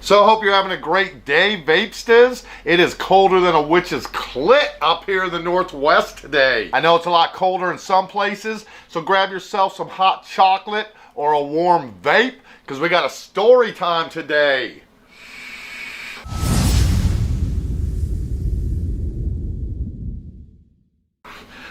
So I hope you're having a great day, Vapestas. It is colder than a witch's clit up here in the Northwest today. I know it's a lot colder in some places, so grab yourself some hot chocolate or a warm vape, because we got a story time today.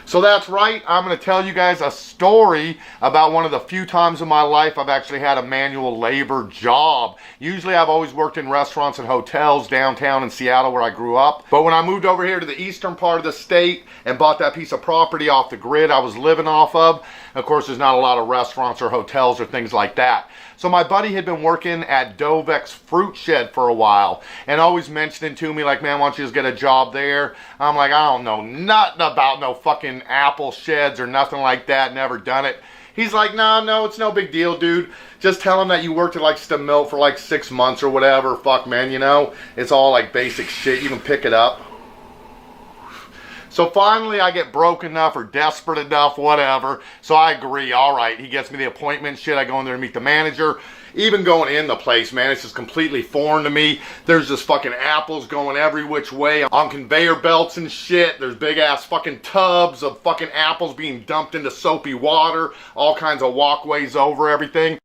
So that's right, I'm going to tell you guys a story about one of the few times in my life I've actually had a manual labor job. Usually I've always worked in restaurants and hotels downtown in Seattle where I grew up. But when I moved over here to the eastern part of the state and bought that piece of property off the grid I was living off of course there's not a lot of restaurants or hotels or things like that. So my buddy had been working at Dovek's fruit shed for a while and always mentioning to me like, man, why don't you just get a job there? I'm like, I don't know nothing about no fucking apple sheds or nothing like that, never done it. He's like, no, it's no big deal, dude. Just tell him that you worked at like Stemmill for like 6 months or whatever. Fuck, man, you know, it's all like basic shit. You can pick it up. So finally I get broke enough or desperate enough, whatever. So I agree, all right. He gets me the appointment shit. I go in there and meet the manager. Even going in the place, man, it's just completely foreign to me. There's just fucking apples going every which way on conveyor belts and shit. There's big ass fucking tubs of fucking apples being dumped into soapy water. All kinds of walkways over everything.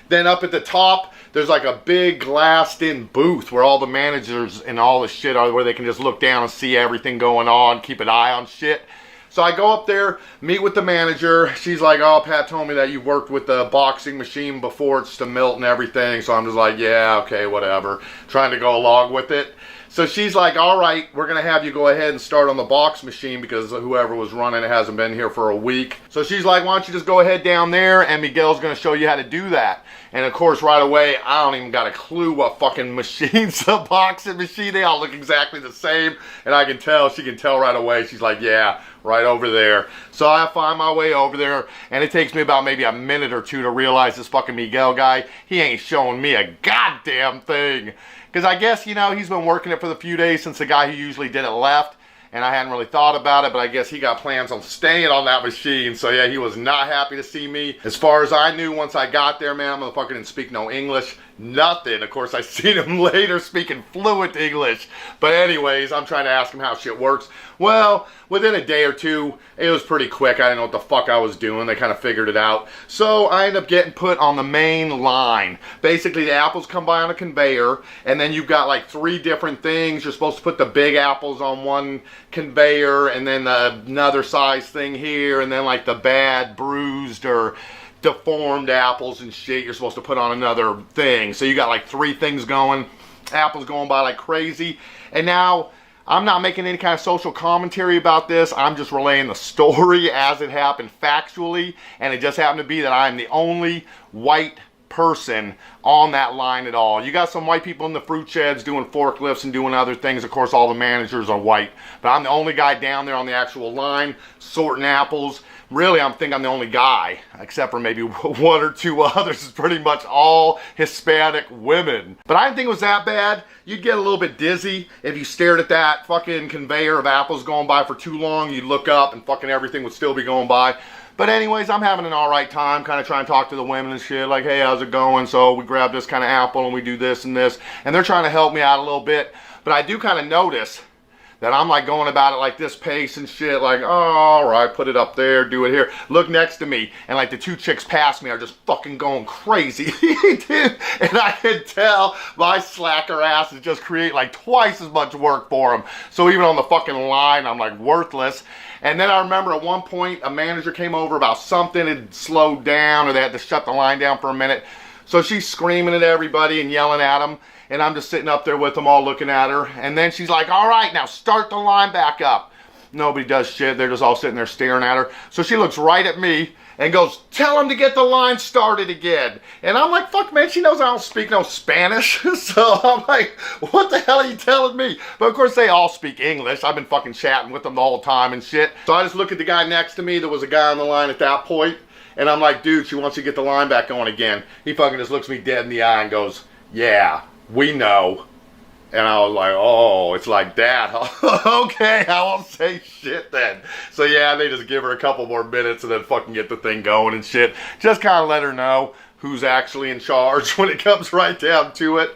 Then up at the top, there's like a big glassed-in booth where all the managers and all the shit are, where they can just look down and see everything going on, keep an eye on shit. So I go up there, meet with the manager. She's like, oh, Pat told me that you worked with the boxing machine before it's to Milt and everything. So I'm just like, yeah, okay, whatever. Trying to go along with it. So she's like, all right, we're going to have you go ahead and start on the box machine because whoever was running it hasn't been here for a week. So she's like, why don't you just go ahead down there and Miguel's going to show you how to do that. And of course, right away, I don't even got a clue what fucking machine's a boxing machine. They all look exactly the same. And I can tell, she can tell right away. She's like, yeah, right over there. So I find my way over there, and it takes me about maybe a minute or two to realize this fucking Miguel guy, he ain't showing me a goddamn thing. Because I guess, you know, he's been working it for the few days since the guy who usually did it left. And I hadn't really thought about it, but I guess he got plans on staying on that machine. So yeah, he was not happy to see me. As far as I knew, once I got there, man, motherfucker didn't speak no English. Nothing. Of course, I seen him later speaking fluent English. But anyways, I'm trying to ask him how shit works. Well, within a day or two, it was pretty quick. I didn't know what the fuck I was doing. They kind of figured it out. So I ended up getting put on the main line. Basically, the apples come by on a conveyor, and then you've got like 3 different things. You're supposed to put the big apples on one conveyor, and then another size thing here, and then like the bad, bruised, or deformed apples and shit you're supposed to put on another thing. So you got like 3 things going, apples going by like crazy. And now I'm not making any kind of social commentary about this. I'm just relaying the story as it happened factually, and it just happened to be that I'm the only white person on that line at all. You got some white people in the fruit sheds doing forklifts and doing other things. Of course, all the managers are white, but I'm the only guy down there on the actual line sorting apples. Really, I think I'm the only guy, except for maybe 1 or 2 others. It's pretty much all Hispanic women. But I didn't think it was that bad. You'd get a little bit dizzy if you stared at that fucking conveyor of apples going by for too long. You'd look up and fucking everything would still be going by. But anyways, I'm having an alright time, kind of trying to talk to the women and shit, like, hey, how's it going? So we grab this kind of apple and we do this and this. And they're trying to help me out a little bit. But I do kind of notice that I'm like going about it like this pace and shit, like, oh, all right, put it up there, do it here. Look next to me, and like the 2 chicks past me are just fucking going crazy. Dude. And I can tell my slacker ass is just creating like twice as much work for them. So even on the fucking line, I'm like worthless. And then I remember at one point, a manager came over about something had slowed down, or they had to shut the line down for a minute. So she's screaming at everybody and yelling at them. And I'm just sitting up there with them all looking at her. And then she's like, all right, now start the line back up. Nobody does shit. They're just all sitting there staring at her. So she looks right at me and goes, tell him to get the line started again. And I'm like, fuck, man, she knows I don't speak no Spanish. So I'm like, what the hell are you telling me? But of course, they all speak English. I've been fucking chatting with them the whole time and shit. So I just look at the guy next to me. There was a guy on the line at that point. And I'm like, dude, she wants you to get the line back going again. He fucking just looks me dead in the eye and goes, yeah, we know. And I was like, oh, it's like that. Okay, I won't say shit then. So yeah, they just give her a couple more minutes and then fucking get the thing going and shit. Just kind of let her know who's actually in charge when it comes right down to it.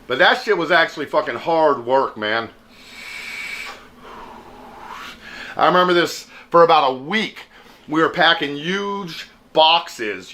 But that shit was actually fucking hard work, man. I remember this for about a week. We were packing huge boxes,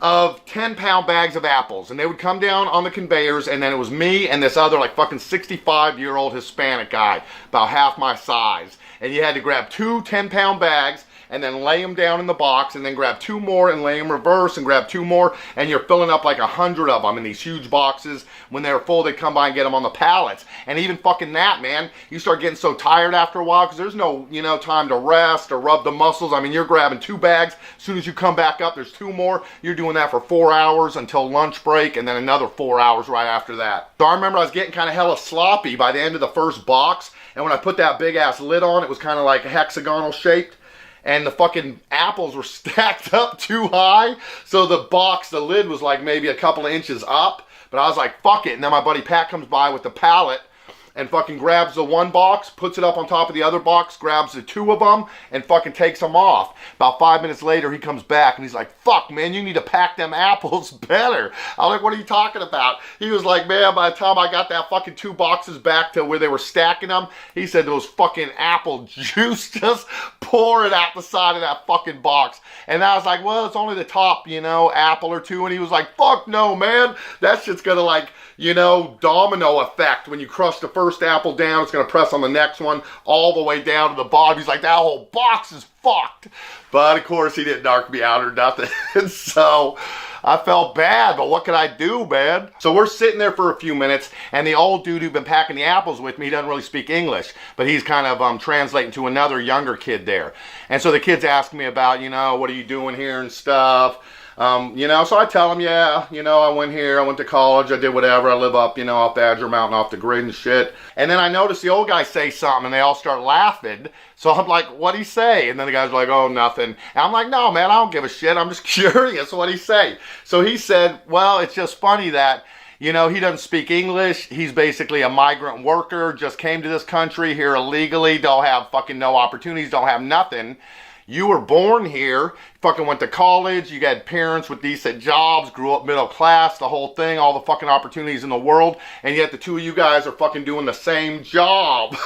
of 10-pound bags of apples. And they would come down on the conveyors, and then it was me and this other like fucking 65-year-old Hispanic guy, about half my size. And you had to grab 2 10-pound bags and then lay them down in the box, and then grab 2 more and lay them reverse and grab 2 more, and you're filling up like 100 of them in these huge boxes. When they're full, they come by and get them on the pallets. And even fucking that, man, you start getting so tired after a while because there's no, time to rest or rub the muscles. I mean, you're grabbing 2 bags. As soon as you come back up, there's 2 more. You're doing that for 4 hours until lunch break, and then another 4 hours right after that. So I remember I was getting kind of hella sloppy by the end of the first box, and when I put that big ass lid on, it was kind of like hexagonal shaped. And the fucking apples were stacked up too high. So the lid was like maybe a couple of inches up. But I was like, fuck it. And then my buddy Pat comes by with the pallet and fucking grabs the 1 box, puts it up on top of the other box, grabs the 2 of them, and fucking takes them off. About 5 minutes later, he comes back and he's like, fuck, man, you need to pack them apples better. I was like, what are you talking about? He was like, man, by the time I got that fucking 2 boxes back to where they were stacking them, he said there was fucking apple juice just pouring out the side of that fucking box. And I was like, well, it's only the top, apple or 2. And he was like, fuck no, man. That shit's gonna like, domino effect. When you crush the first apple down, it's going to press on the next one all the way down to the bottom. He's like, that whole box is fucked. But of course, he didn't narc me out or nothing. So I felt bad, but what could I do, man? So we're sitting there for a few minutes, and the old dude who'd been packing the apples with me, he doesn't really speak English, but he's kind of translating to another younger kid there. And so the kid's asking me about, what are you doing here and stuff. So I tell him, yeah, I went here, I went to college, I did whatever, I live up, off Badger Mountain, off the grid and shit. And then I noticed the old guy say something, and they all start laughing. So I'm like, what'd he say? And then the guy's like, oh, nothing. And I'm like, no, man, I don't give a shit. I'm just curious. What'd he say? So he said, well, it's just funny that, he doesn't speak English. He's basically a migrant worker, just came to this country here illegally, don't have fucking no opportunities, don't have nothing. You were born here, fucking went to college, you got parents with decent jobs, grew up middle class, the whole thing, all the fucking opportunities in the world, and yet the 2 of you guys are fucking doing the same job.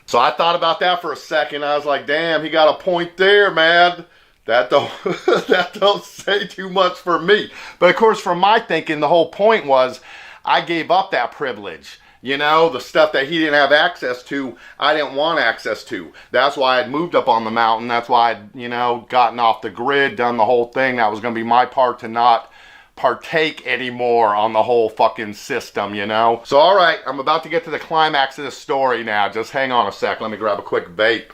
So I thought about that for a second. I was like, damn, he got a point there, man. That don't say too much for me. But of course, from my thinking, the whole point was I gave up that privilege. The stuff that he didn't have access to, I didn't want access to. That's why I'd moved up on the mountain. That's why I'd, gotten off the grid, done the whole thing. That was going to be my part to not partake anymore on the whole fucking system, So, all right, I'm about to get to the climax of this story now. Just hang on a sec. Let me grab a quick vape.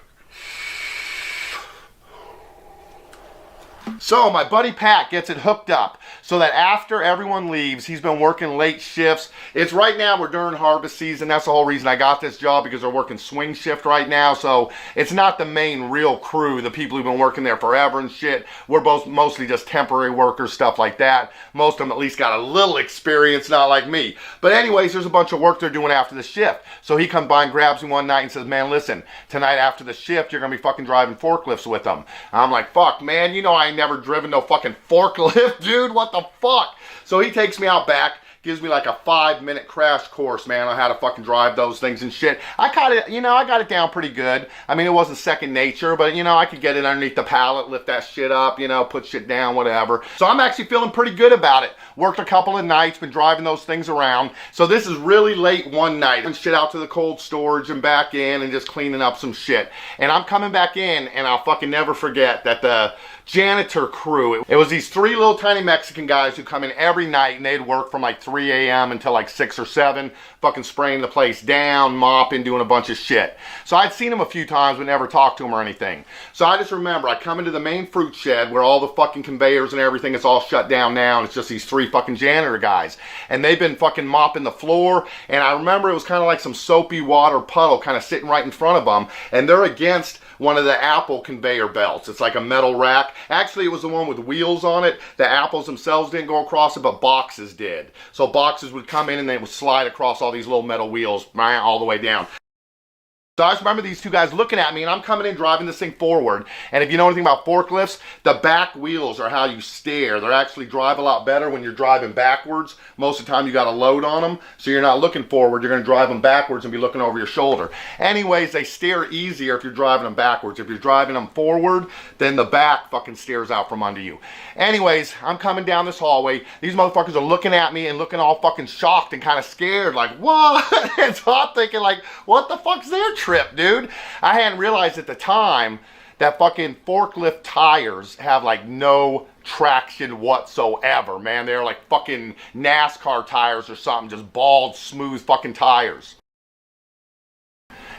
So my buddy Pat gets it hooked up so that after everyone leaves, he's been working late shifts. It's right now, we're during harvest season. That's the whole reason I got this job, because they're working swing shift right now. So it's not the main real crew, the people who've been working there forever and shit. We're both mostly just temporary workers, stuff like that. Most of them at least got a little experience, not like me. But anyways, there's a bunch of work they're doing after the shift. So he comes by and grabs me one night and says, man, listen, tonight after the shift, you're going to be fucking driving forklifts with them. I'm like, fuck, man, I ain't never driven no fucking forklift, dude. What the fuck? So he takes me out back, gives me like a 5-minute crash course, man, on how to fucking drive those things and shit. I got it down pretty good. I mean, it wasn't second nature, but I could get it underneath the pallet, lift that shit up, put shit down, whatever. So I'm actually feeling pretty good about it. Worked a couple of nights, been driving those things around. So this is really late one night, and shit out to the cold storage and back in and just cleaning up some shit. And I'm coming back in, and I'll fucking never forget that the janitor crew, it was these 3 little tiny Mexican guys who come in every night, and they'd work from like 3 a.m. until like 6 or 7, fucking spraying the place down, mopping, doing a bunch of shit. So I'd seen them a few times but never talked to them or anything. So I just remember I come into the main fruit shed where all the fucking conveyors and everything is all shut down now, and it's just these 3 fucking janitor guys, and they've been fucking mopping the floor. And I remember it was kind of like some soapy water puddle kind of sitting right in front of them, and they're against one of the apple conveyor belts. It's like a metal rack. Actually, it was the one with wheels on it. The apples themselves didn't go across it, but boxes did. So boxes would come in and they would slide across all these little metal wheels all the way down. So I just remember these two guys looking at me, and I'm coming in driving this thing forward. And if you know anything about forklifts, the back wheels are how you steer. They actually drive a lot better when you're driving backwards. Most of the time you got a load on them, so you're not looking forward. You're going to drive them backwards and be looking over your shoulder. Anyways, they steer easier if you're driving them backwards. If you're driving them forward, then the back fucking steers out from under you. Anyways, I'm coming down this hallway. These motherfuckers are looking at me and looking all fucking shocked and kind of scared, like, what? And so I'm thinking, like, what the fuck's their trip, dude? I hadn't realized at the time that fucking forklift tires have like no traction whatsoever, man. They're like fucking NASCAR tires or something, just bald, smooth fucking tires.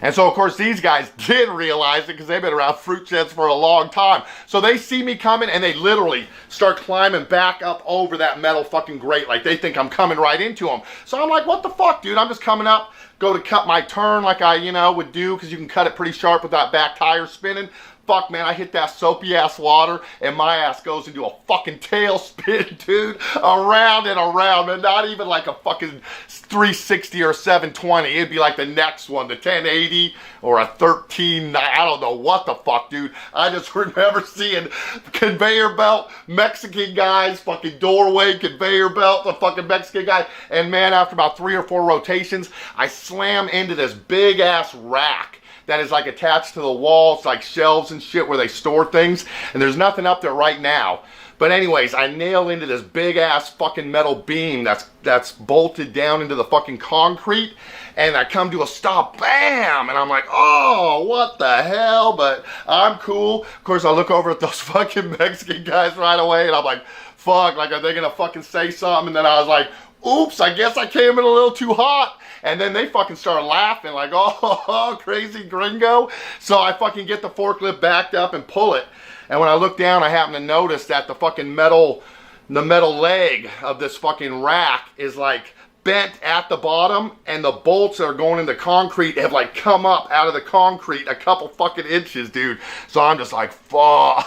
And so, of course, these guys did realize it because they've been around fruit sheds for a long time. So they see me coming and they literally start climbing back up over that metal fucking grate like they think I'm coming right into them. So I'm like, what the fuck, dude? I'm just coming up, go to cut my turn like I, would do because you can cut it pretty sharp with that back tire spinning. Fuck, man, I hit that soapy ass water and my ass goes into a fucking tailspin, dude, around and around, man. Not even like a fucking 360 or 720. It'd be like the next one, the 1080 or a 13. I don't know what the fuck, dude. I just remember seeing conveyor belt Mexican guys, fucking doorway conveyor belt, the fucking Mexican guy. And man, after about 3 or 4 rotations, I slam into this big ass rack that is like attached to the wall. It's like shelves and shit where they store things, and there's nothing up there right now. But anyways, I nail into this big ass fucking metal beam that's bolted down into the fucking concrete, and I come to a stop, bam, and I'm like, oh, what the hell? But I'm cool. Of course, I look over at those fucking Mexican guys right away, and I'm like, fuck, like, are they gonna fucking say something? And then I was like, oops, I guess I came in a little too hot. And then they fucking started laughing like, oh, crazy gringo. So I fucking get the forklift backed up and pull it. And when I look down, I happen to notice that the fucking metal leg of this fucking rack is like bent at the bottom, and the bolts that are going into concrete have like come up out of the concrete a couple fucking inches, dude. So I'm just like, fuck.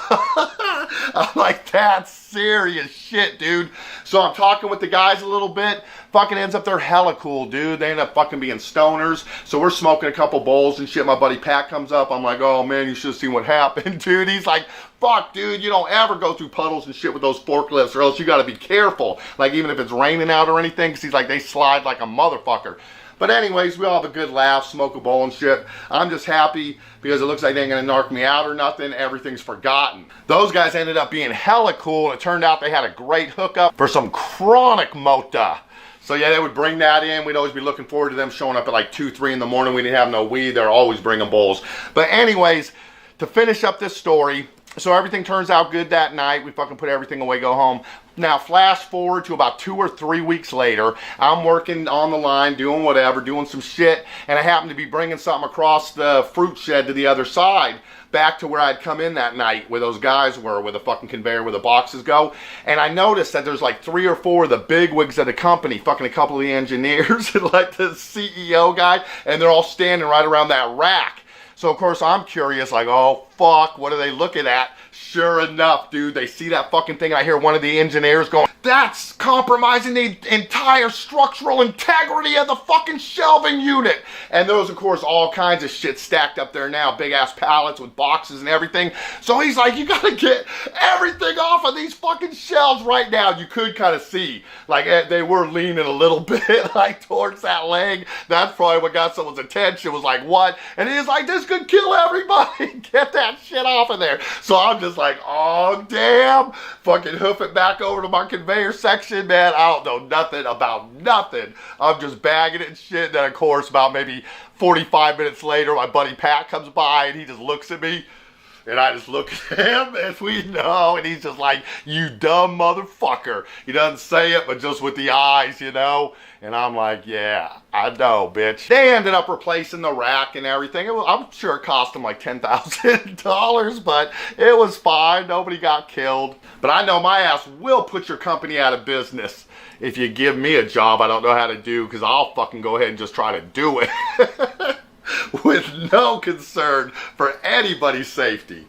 I'm like, that's serious shit, dude. So I'm talking with the guys a little bit. Fucking ends up they're hella cool, dude. They end up fucking being stoners. So we're smoking a couple bowls and shit. My buddy Pat comes up. I'm like, oh man, you should have seen what happened, dude. He's like, fuck, dude, you don't ever go through puddles and shit with those forklifts, or else you got to be careful. Like, even if it's raining out or anything, because he's like, they slide like a motherfucker. But anyways, we all have a good laugh, smoke a bowl and shit. I'm just happy because it looks like they ain't gonna narc me out or nothing. Everything's forgotten. Those guys ended up being hella cool, and it turned out they had a great hookup for some chronic mota. So yeah, they would bring that in. We'd always be looking forward to them showing up at like 2, 3 in the morning. We didn't have no weed. They're always bringing bowls. But anyways, to finish up this story, so everything turns out good that night. We fucking put everything away, go home. Now, flash forward to about 2 or 3 weeks later. I'm working on the line, doing whatever, doing some shit, and I happen to be bringing something across the fruit shed to the other side, back to where I'd come in that night, where those guys were, where the fucking conveyor, where the boxes go. And I noticed that there's like 3 or 4 of the bigwigs of the company, fucking a couple of the engineers, and like the CEO guy, and they're all standing right around that rack. So, of course, I'm curious, like, oh, fuck, what are they looking at? Sure enough, dude, they see that fucking thing. I hear one of the engineers going, that's compromising the entire structural integrity of the fucking shelving unit. And there was, of course, all kinds of shit stacked up there now, big-ass pallets with boxes and everything. So he's like, you gotta get everything off of these fucking shelves right now. You could kind of see, like, they were leaning a little bit, like, towards that leg. That's probably what got someone's attention, was like, what? And he's like, this could kill everybody. Get that shit off of there. So I'm just like, oh, damn. Fucking hoof it back over to my conveyor section, man. I don't know nothing about nothing. I'm just bagging it and shit. Then, of course, about maybe 45 minutes later, my buddy Pat comes by and he just looks at me. And I just look at him, as we know, and he's just like, you dumb motherfucker. He doesn't say it, but just with the eyes, you know? And I'm like, yeah, I know, bitch. They ended up replacing the rack and everything. I'm sure it cost them like $10,000, but it was fine. Nobody got killed. But I know my ass will put your company out of business if you give me a job I don't know how to do, because I'll fucking go ahead and just try to do it. With no concern for anybody's safety.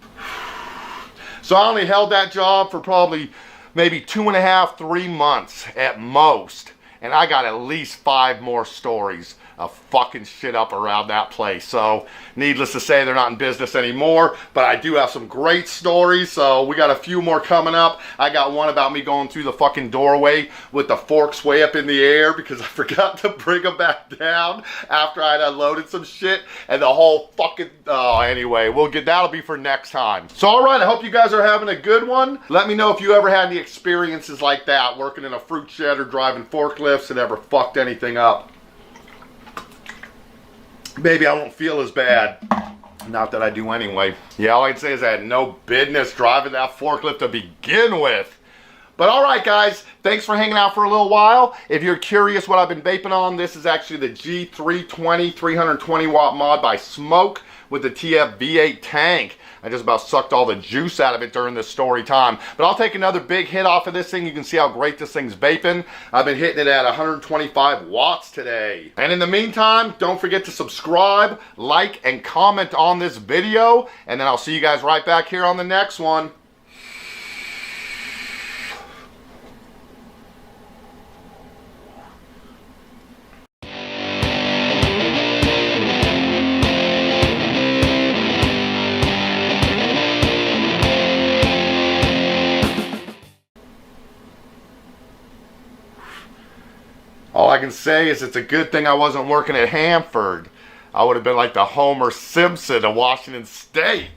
So I only held that job for probably maybe 2.5, 3 months at most. And I got at least 5 more stories a fucking shit up around that place. So needless to say, they're not in business anymore, but I do have some great stories. So we got a few more coming up. I got one about me going through the fucking doorway with the forks way up in the air because I forgot to bring them back down after I'd unloaded some shit, and the whole fucking, anyway, that'll be for next time. So all right, I hope you guys are having a good one. Let me know if you ever had any experiences like that, working in a fruit shed or driving forklifts and ever fucked anything up. Maybe I won't feel as bad. Not that I do anyway. Yeah, all I'd say is I had no business driving that forklift to begin with. But all right, guys, thanks for hanging out for a little while. If you're curious what I've been vaping on, this is actually the G320 320 watt mod by Smoke with the TF V8 tank. I just about sucked all the juice out of it during this story time. But I'll take another big hit off of this thing. You can see how great this thing's vaping. I've been hitting it at 125 watts today. And in the meantime, don't forget to subscribe, like, and comment on this video. And then I'll see you guys right back here on the next one. All I can say is it's a good thing I wasn't working at Hanford. I would have been like the Homer Simpson of Washington State.